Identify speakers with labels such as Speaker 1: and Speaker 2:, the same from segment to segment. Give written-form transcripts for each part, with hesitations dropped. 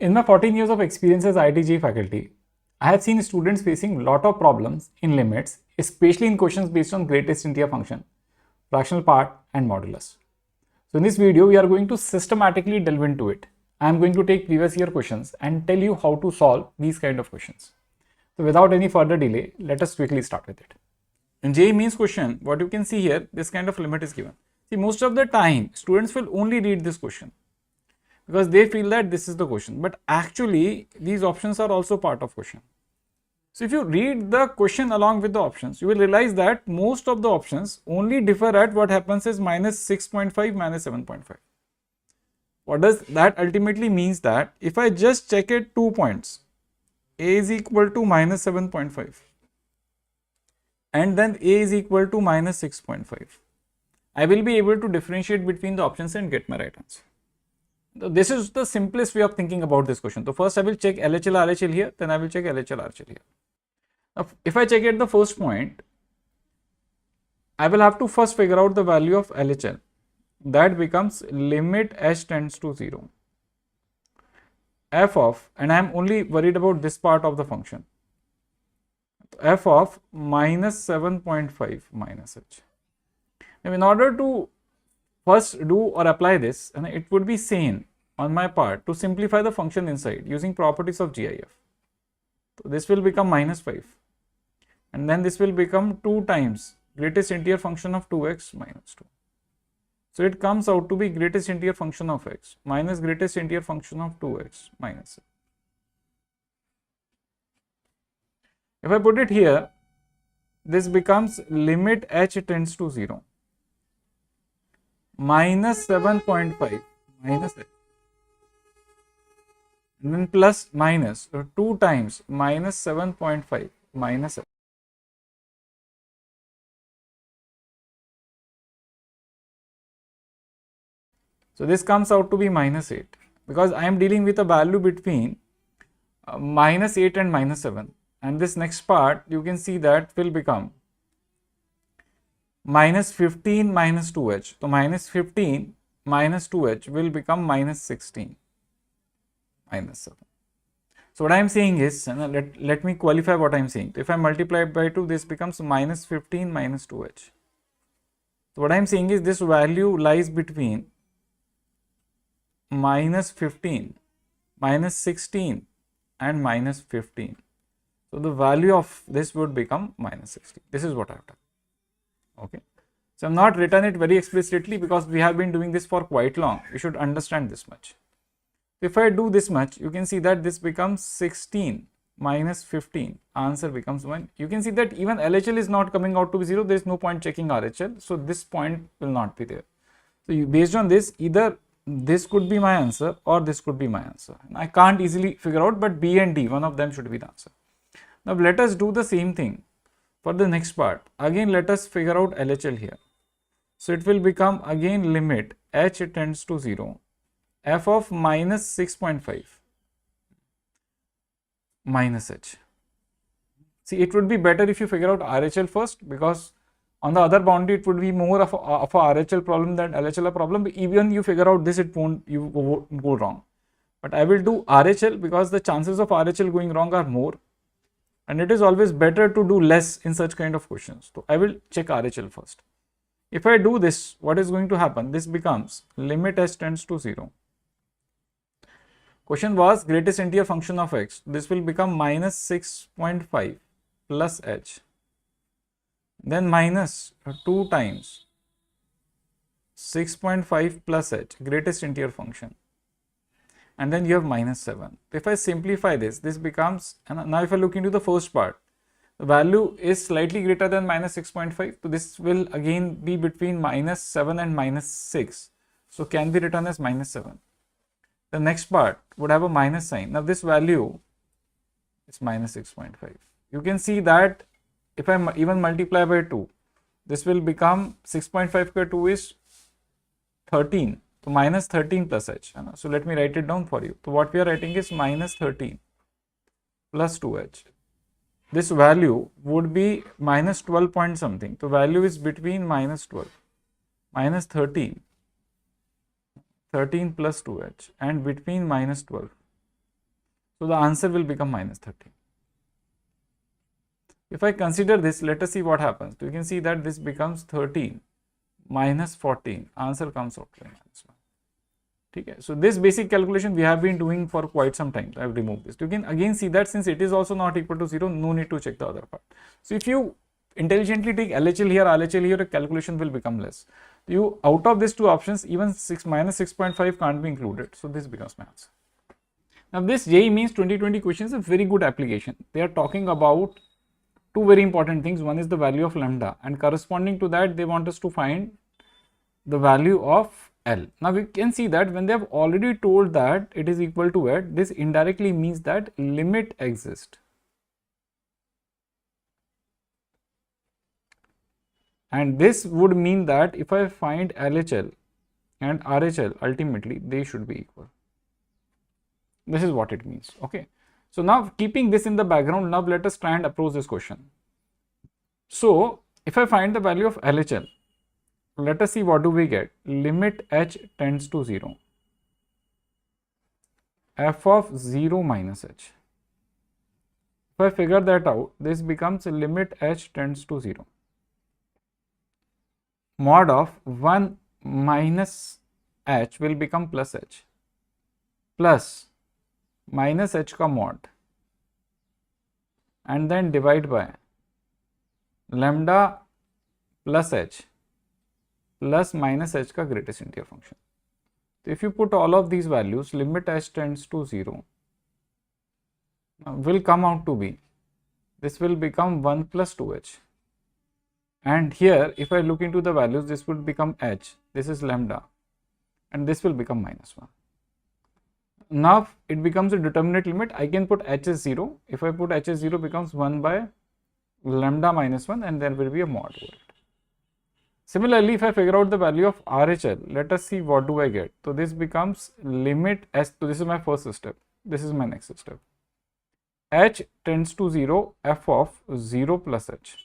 Speaker 1: In my 14 years of experience as IIT JEE faculty, I have seen students facing lot of problems in limits, especially in questions based on greatest interior function, fractional part and modulus. So in this video, we are going to systematically delve into it. I am going to take previous year questions and tell you how to solve these kind of questions. So without any further delay, let us quickly start with it. In JEE Mains question, what you can see here, this kind of limit is given. See, most of the time, students will only read this question because they feel that this is the question, but actually these options are also part of question. So if you read the question along with the options, you will realize that most of the options only differ at what happens is minus 6.5, minus 7.5. What does that ultimately means? That if I just check it 2 points, a is equal to minus 7.5 and then a is equal to minus 6.5, I will be able to differentiate between the options and get my right answer. This is the simplest way of thinking about this question. So first I will check LHL RHL here, then I will check LHL RHL here. Now if I check at the first point, I will have to first figure out the value of LHL. That becomes limit h tends to 0 f of, and I am only worried about this part of the function, f of minus 7.5 minus h. Now in order to first do or apply this, and it would be sane on my part to simplify the function inside using properties of GIF. So this will become minus 5 and then this will become 2 times greatest interior function of 2x minus 2. So it comes out to be greatest interior function of x minus greatest interior function of 2x minus 7. If I put it here, this becomes limit h tends to 0 minus 7.5 minus h and then plus minus 2 times minus 7.5 minus h. So this comes out to be minus 8 because I am dealing with a value between minus 8 and minus 7, and this next part you can see that will become minus 15 minus 2h. So minus 15 minus 2h will become minus 16 minus 7. So what I am saying is, let me qualify what I am saying. If I multiply it by 2, this becomes minus 15 minus 2h. So what I am saying is this value lies between minus 15, minus 16 and minus 15. So the value of this would become minus 16. This is what I have done. Okay. So I have not written it very explicitly because we have been doing this for quite long. You should understand this much. If I do this much, you can see that this becomes 16 minus 15. Answer becomes 1. You can see that even LHL is not coming out to be 0. There is no point checking RHL. So this point will not be there. So based on this, either this could be my answer or this could be my answer. And I can't easily figure out, but B and D, one of them should be the answer. Now let us do the same thing for the next part. Again, let us figure out LHL here. So it will become again limit h tends to 0 f of minus 6.5 minus h. See, it would be better if you figure out RHL first, because on the other boundary it would be more of a RHL problem than LHL problem. But even you figure out this, it won't go wrong. But I will do RHL because the chances of RHL going wrong are more, and it is always better to do less in such kind of questions. So I will check RHL first. If I do this, what is going to happen? This becomes limit h tends to 0. Question was greatest interior function of x. This will become minus 6.5 plus h. Then minus 2 times 6.5 plus h, greatest interior function. And then you have minus 7. If I simplify this, this becomes, and now if I look into the first part, the value is slightly greater than minus 6.5. So this will again be between minus 7 and minus 6. So can be written as minus 7. The next part would have a minus sign. Now this value is minus 6.5. You can see that if I even multiply by 2, this will become 6.5 by 2 is 13. So minus 13 plus h. So let me write it down for you. So what we are writing is minus 13 plus 2h. This value would be minus 12 point something. So value is between minus 12, minus 13 13 plus 2h and between minus 12 So the answer will become minus 13. If I consider this, let us see what happens. You can see that this becomes 13 minus 14. Answer comes out like minus 1. Okay. So this basic calculation we have been doing for quite some time. I have removed this. You can again see that since it is also not equal to 0, no need to check the other part. So if you intelligently take LHL here, RHL here, the calculation will become less. You out of these two options, even minus 6.5 can't be included. So this becomes my answer. Now this JEE means 2020 question is a very good application. They are talking about two very important things. One is the value of lambda, and corresponding to that they want us to find the value of L. Now we can see that when they have already told that it is equal to L, this indirectly means that limit exists. And this would mean that if I find LHL and RHL, ultimately they should be equal. This is what it means. Okay. So now keeping this in the background, now let us try and approach this question. So if I find the value of LHL, let us see what do we get. Limit h tends to 0. F of 0 minus h. If I figure that out, this becomes limit h tends to 0. Mod of 1 minus h will become plus h. Plus minus h ka mod. And then divide by lambda plus h plus minus h ka greatest integer function. So if you put all of these values, limit h tends to 0 will come out to be, this will become 1 plus 2h. And here if I look into the values, this would become h, this is lambda, and this will become minus 1. Now it becomes a determinate limit. I can put h as 0. If I put h as 0, becomes 1 by lambda minus 1, and there will be a mod over it. Similarly, if I figure out the value of RHL, let us see what do I get. So this becomes limit s. So this is my first step. This is my next step. H tends to 0, f of 0 plus h.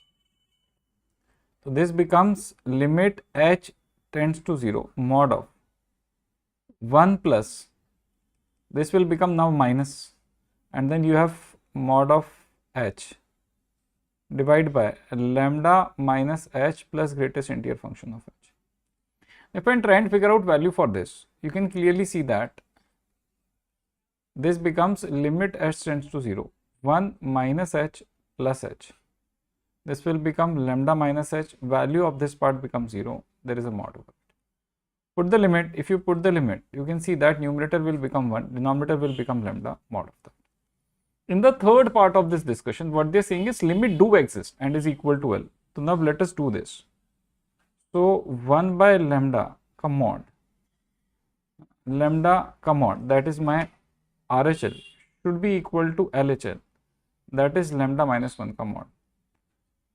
Speaker 1: So this becomes limit h tends to 0, mod of 1 plus, this will become now minus, and then you have mod of h, divide by lambda minus h plus greatest integer function of h. If I try and figure out value for this, you can clearly see that this becomes limit h tends to 0, 1 minus h plus h. This will become lambda minus h, value of this part becomes 0, there is a mod over it. Put the limit, if you put the limit, you can see that numerator will become 1, denominator will become lambda, mod of that. In the third part of this discussion, what they are saying is limit do exist and is equal to L. So now let us do this. So 1 by lambda ka mod, that is my RHL, should be equal to LHL, that is lambda minus 1 ka mod.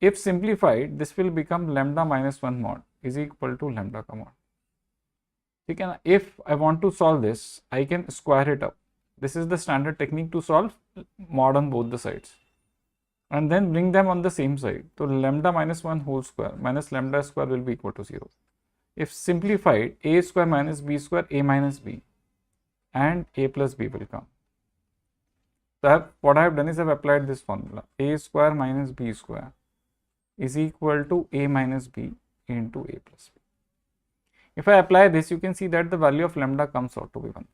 Speaker 1: If simplified, this will become lambda minus 1 mod is equal to lambda ka mod. If I want to solve this, I can square it up. This is the standard technique to solve mod on both the sides, and then bring them on the same side. So lambda minus 1 whole square minus lambda square will be equal to 0. If simplified, a square minus b square, a minus b, and a plus b will come. So what I have done is I have applied this formula. A square minus b square is equal to a minus b into a plus b. If I apply this, you can see that the value of lambda comes out to be 1.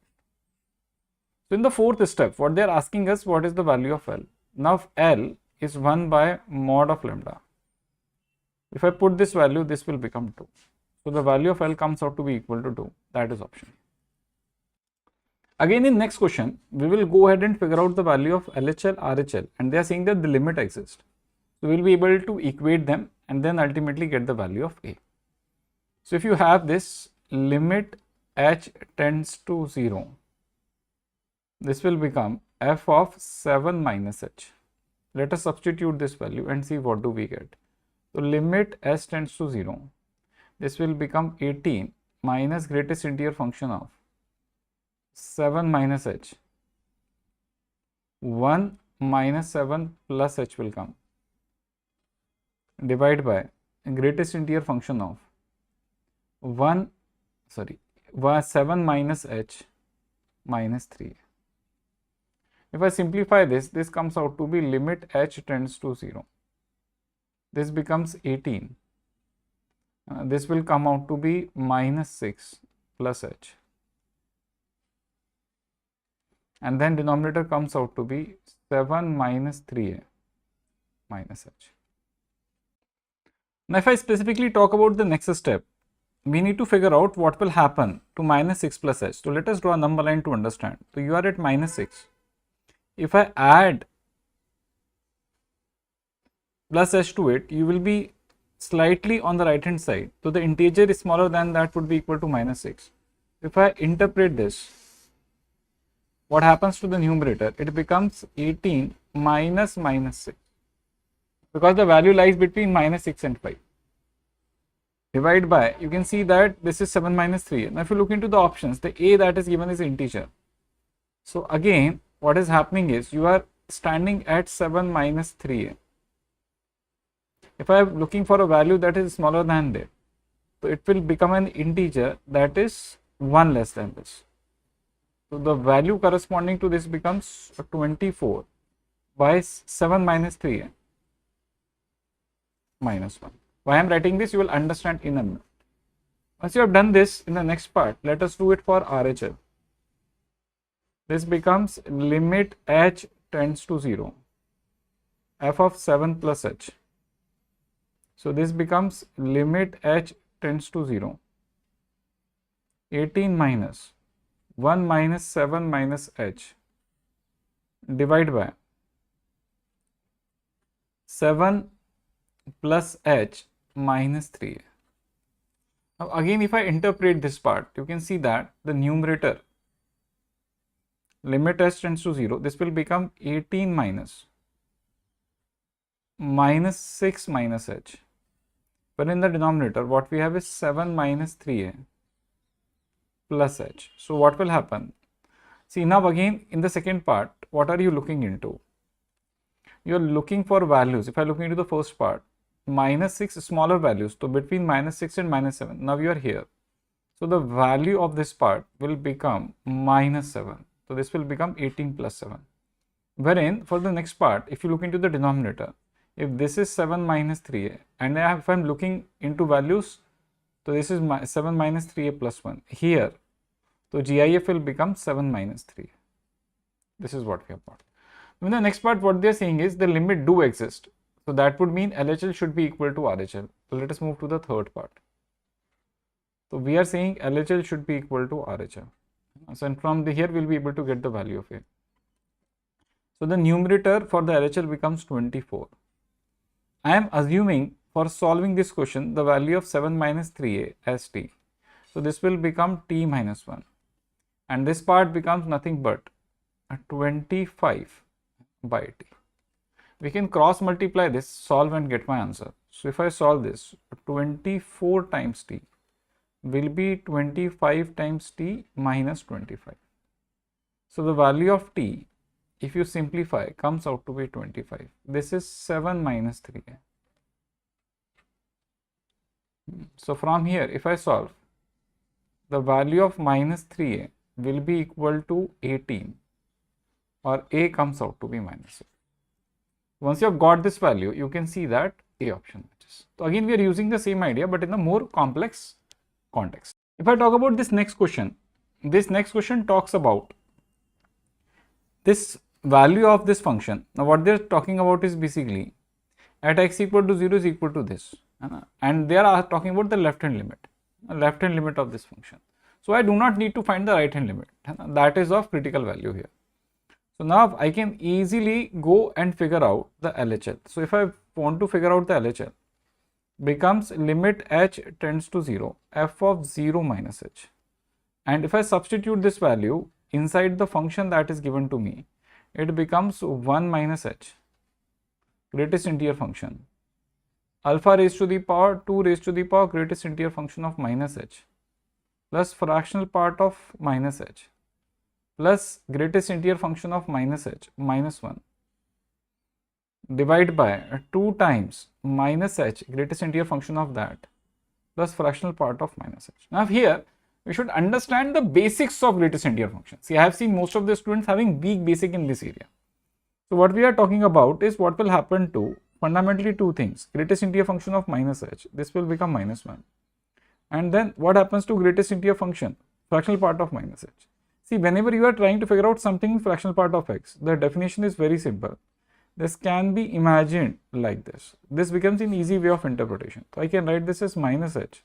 Speaker 1: So in the fourth step, what they are asking us, what is the value of L? Now L is 1 by mod of lambda. If I put this value, this will become 2. So the value of L comes out to be equal to 2. That is option. Again in next question, we will go ahead and figure out the value of LHL, RHL, and they are saying that the limit exists. So we will be able to equate them and then ultimately get the value of A. So if you have this limit h tends to 0, this will become f of 7 minus h. Let us substitute this value and see what do we get. So limit s tends to 0, this will become 18 minus greatest integer function of 7 minus h. 1 minus 7 plus h will come, divide by greatest integer function of 7 minus h minus 3. If I simplify this, this comes out to be limit h tends to 0. This becomes 18. This will come out to be minus 6 plus h. And then denominator comes out to be 7 minus 3a minus h. Now, if I specifically talk about the next step, we need to figure out what will happen to minus 6 plus h. So, let us draw a number line to understand. So, you are at minus 6. If I add plus h to it, you will be slightly on the right hand side. So, the integer is smaller than that would be equal to minus 6. If I interpret this, what happens to the numerator? It becomes 18 minus minus 6, because the value lies between minus 6 and 5. Divide by, you can see that this is 7 minus 3. Now, if you look into the options, the a that is given is integer. So, again, what is happening is you are standing at 7 minus 3a. If I am looking for a value that is smaller than that, so it will become an integer that is 1 less than this. So, the value corresponding to this becomes 24 by 7 minus 3a minus 1. Why I am writing this, you will understand in a minute. Once you have done this, in the next part, let us do it for RHL. This becomes limit h tends to 0, f of 7 plus h. So, this becomes limit h tends to 0, 18 minus 1 minus 7 minus h, divide by 7 plus h minus 3a. Now, again, if I interpret this part, you can see that the numerator limit h tends to 0, this will become 18 minus 6 minus h. But in the denominator, what we have is 7 minus 3a plus h. So, what will happen? See, now again, in the second part, what are you looking into? You are looking for values. If I look into the first part, minus 6 smaller values, so between minus 6 and minus 7. Now, you are here. So, the value of this part will become minus 7. So, this will become 18 plus 7. Wherein, for the next part, if you look into the denominator, if this is 7 minus 3a, and if I am looking into values, so this is 7 minus 3a plus 1 here. So, GIF will become 7 minus 3. This is what we have got. In the next part, what they are saying is the limit do exist. So, that would mean LHL should be equal to RHL. So, let us move to the third part. So, we are saying LHL should be equal to RHL. So, and from here we will be able to get the value of A. So, the numerator for the LHL becomes 24. I am assuming for solving this question the value of 7 minus 3a as t. So, this will become t minus 1, and this part becomes nothing but 25 by t. We can cross multiply this, solve and get my answer. So, if I solve this, 24 times t will be 25 times t minus 25. So, the value of t, if you simplify, comes out to be 25. This is 7 minus 3a. So, from here, if I solve, the value of minus 3a will be equal to 18, or a comes out to be minus 6. Once you have got this value, you can see that A option matches. So, again, we are using the same idea, but in a more complex context. If I talk about this next question talks about this value of this function. Now, what they are talking about is basically at x equal to 0 is equal to this, and they are talking about the left hand limit of this function. So, I do not need to find the right hand limit, that is of critical value here. So, now I can easily go and figure out the LHL. So, if I want to figure out the LHL, becomes limit h tends to 0, f of 0 minus h. And if I substitute this value inside the function that is given to me, it becomes 1 minus h, greatest integer function, alpha raised to the power 2 raised to the power greatest integer function of minus h, plus fractional part of minus h, plus greatest integer function of minus h minus 1, divide by 2 times minus h greatest integer function of that, plus fractional part of minus h. Now, here we should understand the basics of greatest integer function. See, I have seen most of the students having weak basic in this area. So what we are talking about is what will happen to fundamentally two things. Greatest integer function of minus h, this will become minus 1. And then what happens to greatest integer function, fractional part of minus h. See, whenever you are trying to figure out something in fractional part of x, the definition is very simple. This can be imagined like this. This becomes an easy way of interpretation. So I can write this as minus h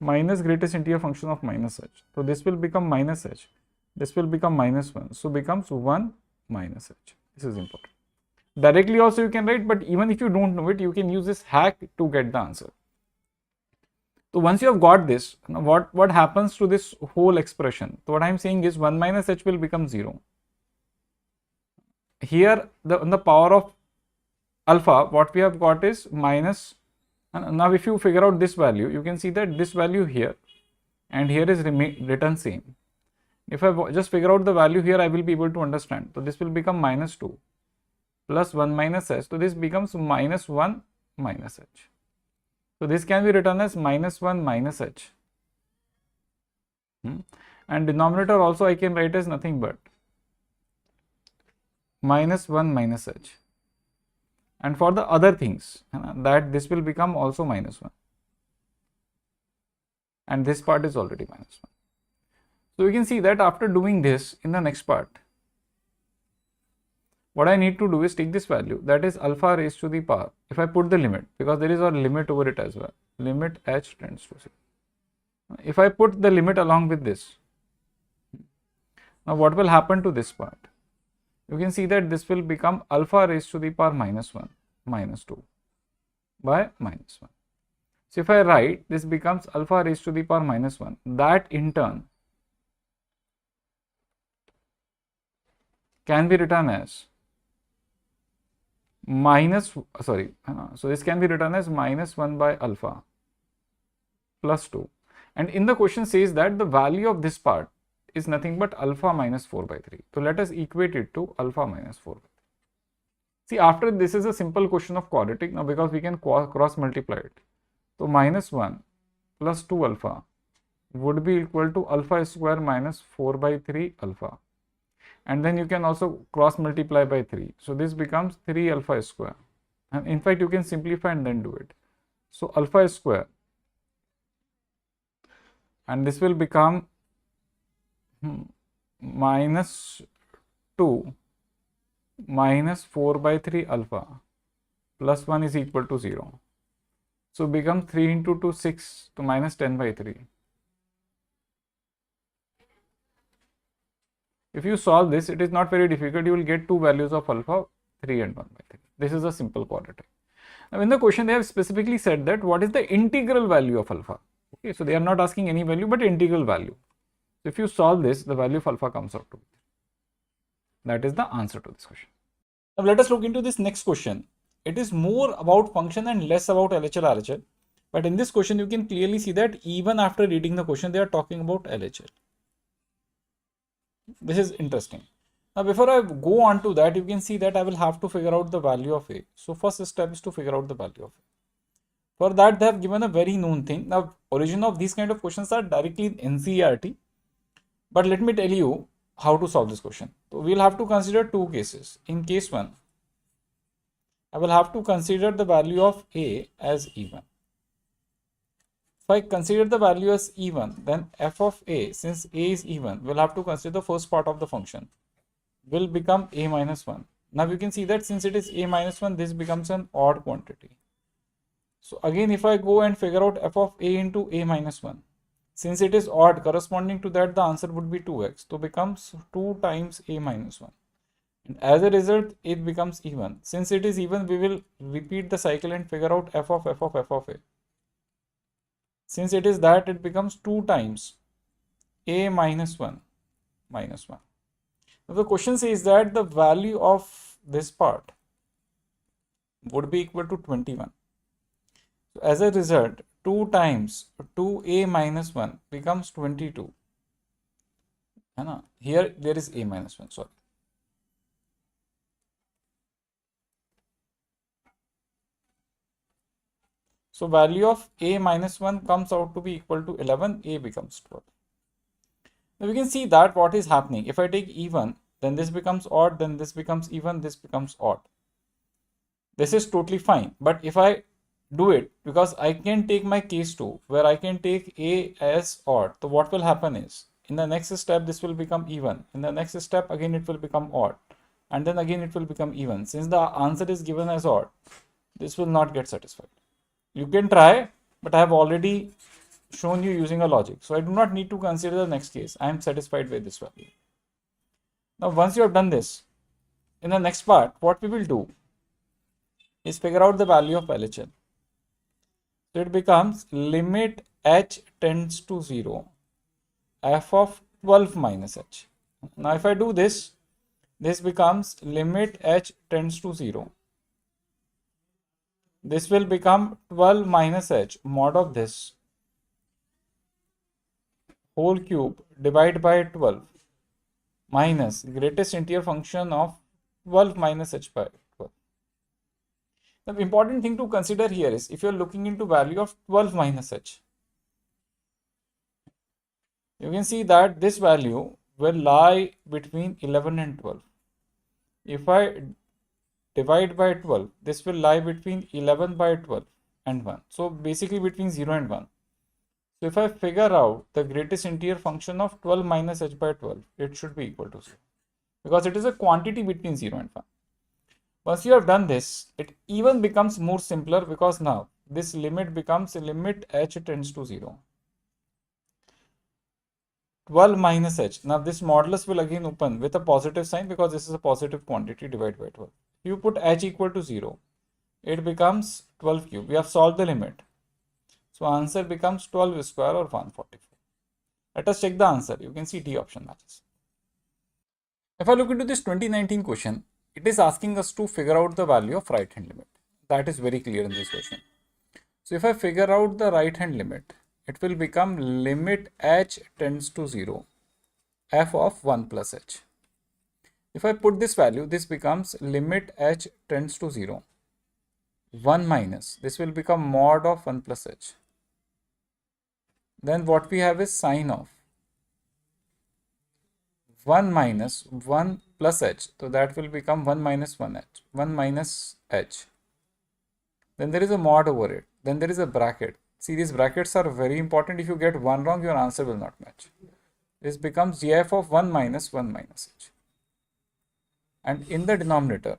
Speaker 1: minus greatest integer function of minus h. So this will become minus h. This will become minus 1. So becomes 1 minus h. This is important. Directly also you can write, but even if you don't know it, you can use this hack to get the answer. So once you have got this, what happens to this whole expression? So what I am saying is 1 minus h will become 0. Here the power of alpha, what we have got is minus, and now if you figure out this value, you can see that this value here and here is written same. If I just figure out the value here, I will be able to understand. So this will become minus 2 plus 1 minus h. So this becomes minus 1 minus h. So this can be written as minus 1 minus h. And denominator also I can write as nothing but minus 1 minus h. And for the other things, that this will become also minus 1. And this part is already minus 1. So you can see that after doing this in the next part, what I need to do is take this value, that is alpha raised to the power. If I put the limit, because there is a limit over it as well, limit h tends to 0. If I put the limit along with this, now what will happen to this part? You can see that this will become alpha raised to the power minus 1 minus 2 by minus 1. So if I write, this becomes alpha raised to the power minus 1. That in turn can be written as so this can be written as minus 1 by alpha plus 2. And in the question says that the value of this part is nothing but alpha minus 4 by 3. So let us equate it to alpha minus 4 by 3. See, after this is a simple question of quadratic now, because we can cross multiply it. So minus 1 plus 2 alpha would be equal to alpha square minus 4 by 3 alpha. And then you can also cross multiply by 3. So this becomes 3 alpha square. And in fact, you can simplify and then do it. So alpha square. And this will become minus 2 minus 4 by 3 alpha plus 1 is equal to 0. So become 3 into 2, 6 to minus 10 by 3. If you solve this, it is not very difficult. You will get two values of alpha, 3 and 1 by 3. This is a simple quadratic. Now in the question, they have specifically said that what is the integral value of alpha. Okay, so they are not asking any value but integral value. So if you solve this, the value of alpha comes out to be. That is the answer to this question. Now let us look into this next question. It is more about function and less about LHL RHL. But in this question, you can clearly see that even after reading the question, they are talking about LHL. This is interesting. Now before I go on to that, you can see that I will have to figure out the value of A. So first step is to figure out the value of A. For that, they have given a very known thing. Now origin of these kind of questions are directly in NCERT. But let me tell you how to solve this question. So we will have to consider two cases. In case 1, I will have to consider the value of A as even. If I consider the value as even, then f of A, since A is even, we'll have to consider the first part of the function, will become A minus 1. Now you can see that since it is A minus 1, this becomes an odd quantity. So again, if I go and figure out f of A into A minus 1, since it is odd, corresponding to that, the answer would be 2x. So becomes 2 times A minus 1. And as a result, it becomes even. Since it is even, we will repeat the cycle and figure out f of A. Since it is that, it becomes 2 times A minus 1 minus 1. Now the question says that the value of this part would be equal to 21. So as a result, 2 times 2A minus 1 becomes 22. Here there is A minus 1, sorry. So value of A minus 1 comes out to be equal to 11, A becomes 12. Now we can see that what is happening. If I take even, then this becomes odd, then this becomes even, this becomes odd. This is totally fine. But if I do it, because I can take my case 2 where I can take A as odd, so what will happen is in the next step this will become even, in the next step again it will become odd, and then again it will become even. Since the answer is given as odd, this will not get satisfied. You can try, but I have already shown you using a logic, so I do not need to consider the next case. I am satisfied with this value. Now once you have done this, in the next part what we will do is figure out the value of LHL. So it becomes limit h tends to 0 f of 12 minus h. Now if I do this, this becomes limit h tends to 0. This will become 12 minus h mod of this whole cube divided by 12 minus greatest interior function of 12 minus h by 12. The important thing to consider here is if you are looking into value of 12 minus h, you can see that this value will lie between 11 and 12. If I divide by 12, this will lie between 11 by 12 and 1. So basically between 0 and 1. So if I figure out the greatest interior function of 12 minus h by 12, it should be equal to 0 because it is a quantity between 0 and 1. Once you have done this, it even becomes more simpler because now this limit becomes limit h tends to 0. 12 minus h. Now this modulus will again open with a positive sign because this is a positive quantity divided by 12. If you put h equal to 0, it becomes 12 cube. We have solved the limit. So answer becomes 12 square or 144. Let us check the answer. You can see D option matches. If I look into this 2019 question, it is asking us to figure out the value of right hand limit. That is very clear in this question. So if I figure out the right hand limit, it will become limit h tends to 0 f of 1 plus h. If I put this value, this becomes limit h tends to 0 1 minus, this will become mod of 1 plus h. Then what we have is sine of 1 minus 1 plus h, so that will become 1 minus 1h, 1 minus h. Then there is a mod over it, then there is a bracket. See, these brackets are very important. If you get one wrong, your answer will not match. This becomes GIF of 1 minus 1 minus h. And in the denominator,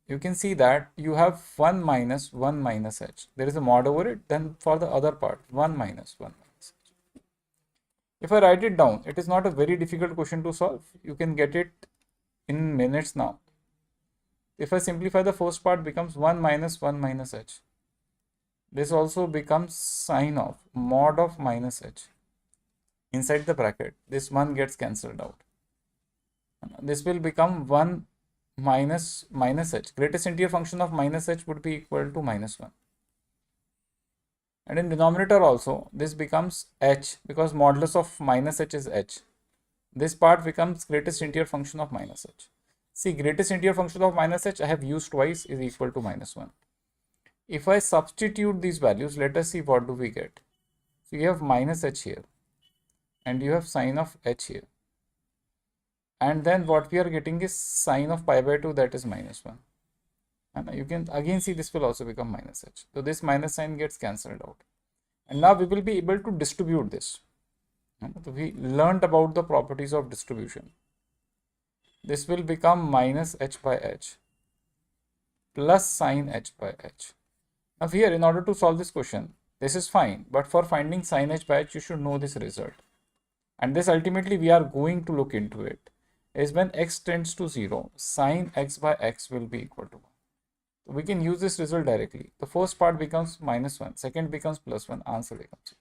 Speaker 1: you can see that you have 1 minus 1 minus h. There is a mod over it. Then for the other part, 1 minus 1 minus h. If I write it down, it is not a very difficult question to solve. You can get it in minutes now. If I simplify, the first part becomes 1 minus 1 minus h. This also becomes sine of mod of minus h. Inside the bracket, this 1 gets cancelled out. This will become 1 minus minus h. Greatest interior function of minus h would be equal to minus 1. And in denominator also, this becomes h because modulus of minus h is h. This part becomes greatest interior function of minus h. See, greatest interior function of minus h I have used twice is equal to minus 1. If I substitute these values, let us see what do we get. So you have minus h here and you have sine of h here. And then what we are getting is sine of pi by 2, that is minus 1. And you can again see this will also become minus h. So this minus sign gets cancelled out. And now we will be able to distribute this. So we learned about the properties of distribution. This will become minus h by h plus sine h by h. Now here, in order to solve this question, this is fine, but for finding sine h by h, you should know this result. And this ultimately we are going to look into it, is when x tends to 0, sine x by x will be equal to 1. So we can use this result directly. The first part becomes minus 1, second becomes plus 1, answer becomes 0.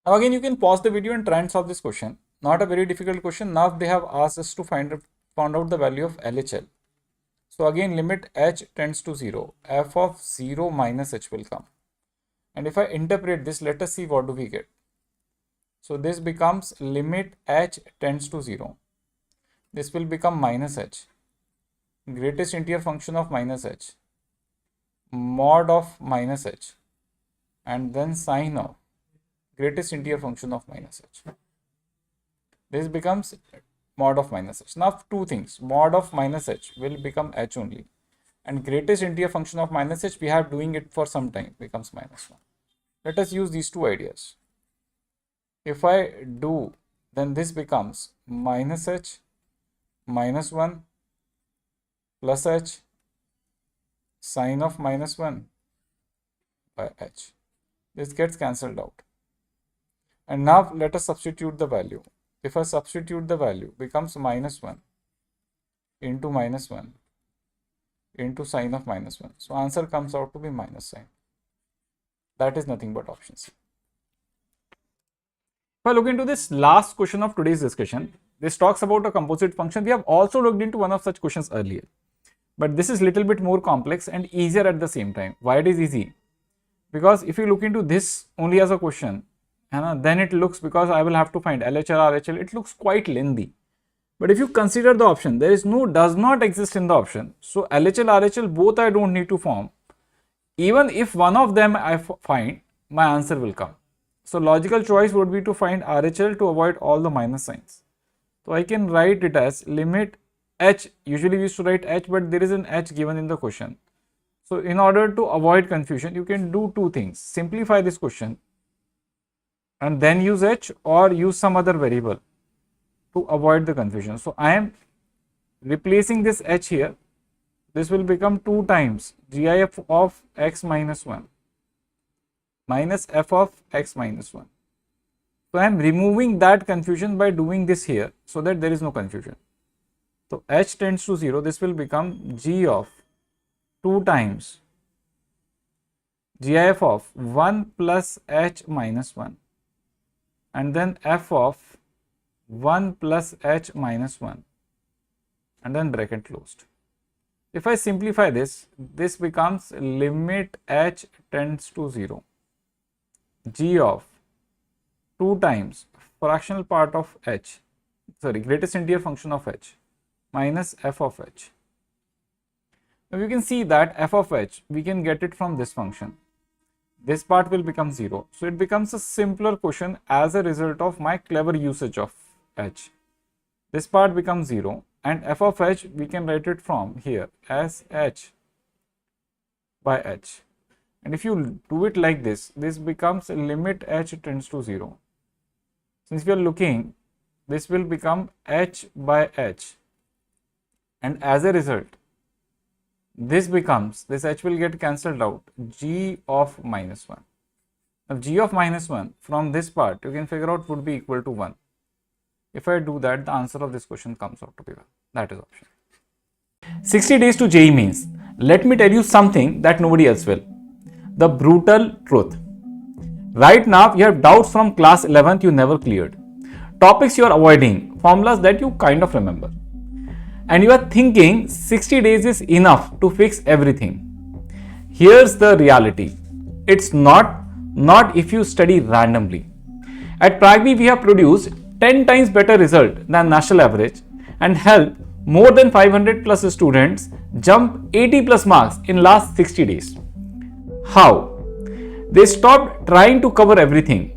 Speaker 1: Now again, you can pause the video and try and solve this question. Not a very difficult question. Now they have asked us to find out the value of LHL. So again, limit h tends to 0, f of 0 minus h will come. And if I interpret this, let us see what do we get. So this becomes limit h tends to 0. This will become minus h, greatest interior function of minus h, mod of minus h, and then sine of greatest interior function of minus h. This becomes mod of minus h. Now two things, mod of minus h will become h only, and greatest interior function of minus h, we have doing it for some time, becomes minus 1. Let us use these two ideas. If I do, then this becomes minus h minus 1 plus h sine of minus 1 by h. This gets cancelled out. And now let us substitute the value. If I substitute the value, becomes minus 1 into minus 1 into sine of minus 1. So answer comes out to be minus sine. That is nothing but option C. If I look into this last question of today's discussion, this talks about a composite function. We have also looked into one of such questions earlier, but this is little bit more complex and easier at the same time. Why it is easy? Because if you look into this only as a question, and then it looks, because I will have to find LHL, RHL, it looks quite lengthy. But if you consider the option, there is no, does not exist in the option. So LHL, RHL, both I don't need to form. Even if one of them I find, my answer will come. So logical choice would be to find RHL to avoid all the minus signs. So I can write it as limit h. Usually we used to write h, but there is an h given in the question. So in order to avoid confusion, you can do two things. Simplify this question and then use h, or use some other variable to avoid the confusion. So I am replacing this h here. This will become 2 times GIF of x minus 1 minus f of x minus 1. So I am removing that confusion by doing this here, so that there is no confusion. So h tends to 0. This will become g of 2 times GIF of 1 plus h minus 1, and then f of 1 plus h minus 1, and then bracket closed. If I simplify this, this becomes limit h tends to 0, g of 2 times fractional part of h, greatest interior function of h minus f of h. Now you can see that f of h, we can get it from this function. This part will become 0. So it becomes a simpler question as a result of my clever usage of h. This part becomes 0, and f of h, we can write it from here as h by h. And if you do it like this, this becomes limit h tends to 0. Since we are looking, this will become h by h, and as a result, this becomes, this h will get cancelled out, g of minus 1. Now g of minus 1 from this part you can figure out would be equal to 1. If I do that, the answer of this question comes out to be 1. That is option. 60 days to JEE means, let me tell you something that nobody else will. The brutal truth. Right now you have doubts from class 11th you never cleared, topics you are avoiding, formulas that you kind of remember, and you are thinking 60 days is enough to fix everything. Here's the reality. It's not if you study randomly. At PracBee, we have produced 10 times better result than national average and helped more than 500 plus students jump 80 plus marks in last 60 days. How? They stopped trying to cover everything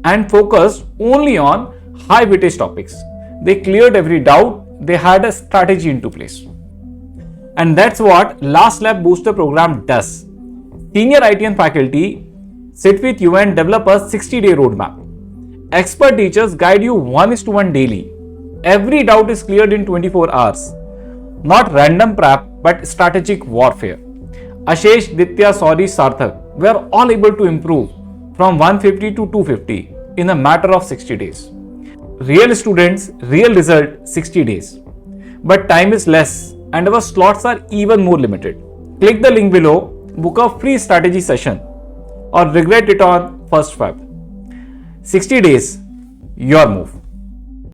Speaker 1: and focused only on high weightage topics. They cleared every doubt. They had a strategy into place. And that's what Last Lab Booster program does. Senior ITN faculty sit with you and develop a 60-day roadmap. Expert teachers guide you 1:1 daily. Every doubt is cleared in 24 hours. Not random prep, but strategic warfare. Ashesh, Ditya, Sauri, Sarthak, we are all able to improve from 150 to 250 in a matter of 60 days. Real students, real result, 60 days. But time is less and our slots are even more limited. Click the link below, book a free strategy session, or regret it on 1st Feb. 60 days, your move.